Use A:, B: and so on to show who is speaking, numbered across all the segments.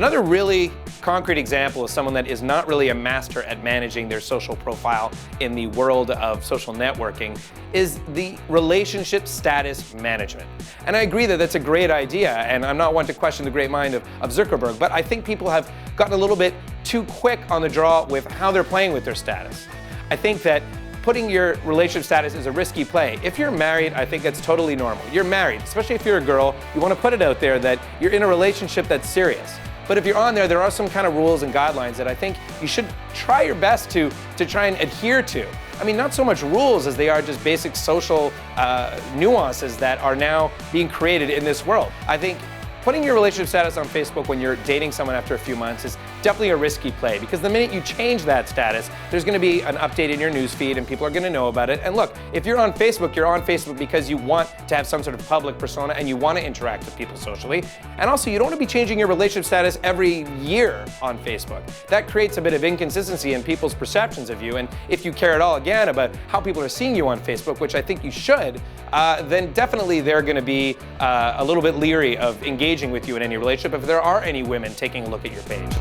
A: Another really concrete example of someone that is not really a master at managing their social profile in the world of social networking is the relationship status management. And I agree that that's a great idea, and I'm not one to question the great mind of Zuckerberg, but I think people have gotten a little bit too quick on the draw with how they're playing with their status. I think that putting your relationship status is a risky play. If you're married, I think that's totally normal. You're married, especially if you're a girl, you want to put it out there that you're in a relationship that's serious. But if you're on there are some kind of rules and guidelines that I think you should try your best to try and adhere to. I mean, not so much rules as they are just basic social nuances that are now being created in this world. I think putting your relationship status on Facebook when you're dating someone after a few months is definitely a risky play, because the minute you change that status, there's going to be an update in your newsfeed and people are going to know about it. And look, if you're on Facebook because you want to have some sort of public persona and you want to interact with people socially. And also, you don't want to be changing your relationship status every year on Facebook. That creates a bit of inconsistency in people's perceptions of you. And if you care at all, again, about how people are seeing you on Facebook, which I think you should, then definitely they're going to be a little bit leery of engaging with you in any relationship if there are any women taking a look at your page.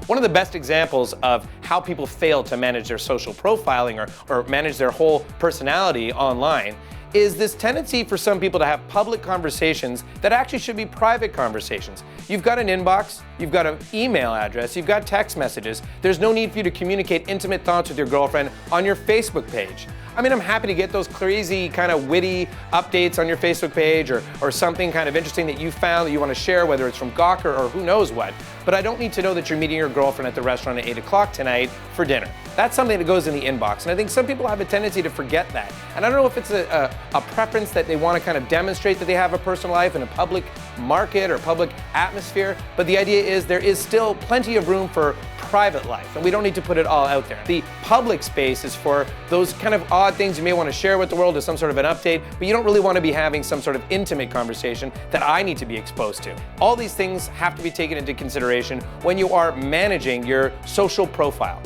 A: One of the best examples of how people fail to manage their social profiling or manage their whole personality online is this tendency for some people to have public conversations that actually should be private conversations. You've got an inbox, you've got an email address, you've got text messages. There's no need for you to communicate intimate thoughts with your girlfriend on your Facebook page. I mean, I'm happy to get those crazy kind of witty updates on your Facebook page or something kind of interesting that you found that you want to share, whether it's from Gawker or who knows what. But I don't need to know that you're meeting your girlfriend at the restaurant at 8 o'clock tonight for dinner. That's something that goes in the inbox. And I think some people have a tendency to forget that. And I don't know if it's a preference that they want to kind of demonstrate that they have a personal life in a public market or public atmosphere. But the idea is there is still plenty of room for private life, and we don't need to put it all out there. The public space is for those kind of odd things you may want to share with the world as some sort of an update, but you don't really want to be having some sort of intimate conversation that I need to be exposed to. All these things have to be taken into consideration when you are managing your social profile.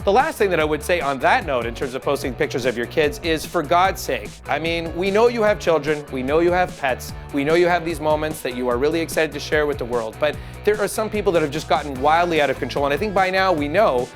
A: The last thing that I would say on that note in terms of posting pictures of your kids is, for God's sake, I mean, we know you have children, we know you have pets, we know you have these moments that you are really excited to share with the world, but there are some people that have just gotten wildly out of control. And I think by now we know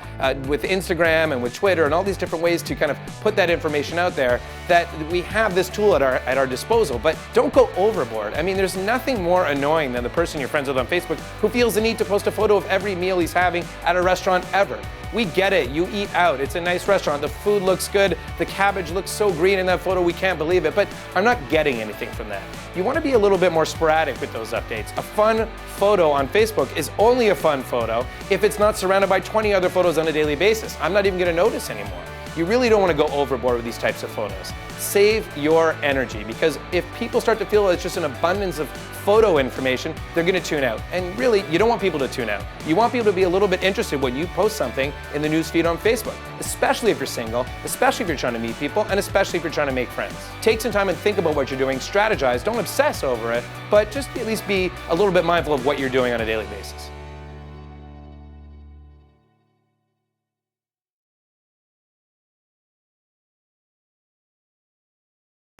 A: with Instagram and with Twitter and all these different ways to kind of put that information out there that we have this tool at our disposal, but don't go overboard. I mean, there's nothing more annoying than the person you're friends with on Facebook who feels the need to post a photo of every meal he's having at a restaurant ever. We get it, you eat out, it's a nice restaurant, the food looks good, the cabbage looks so green in that photo, we can't believe it, but I'm not getting anything from that. You want to be a little bit more sporadic with those updates. A fun photo on Facebook is only a fun photo if it's not surrounded by 20 other photos on a daily basis. I'm not even going to notice anymore. You really don't want to go overboard with these types of photos. Save your energy, because if people start to feel it's just an abundance of photo information, they're going to tune out. And really, you don't want people to tune out. You want people to be a little bit interested when you post something in the newsfeed on Facebook, especially if you're single, especially if you're trying to meet people, and especially if you're trying to make friends. Take some time and think about what you're doing, strategize, don't obsess over it, but just at least be a little bit mindful of what you're doing on a daily basis.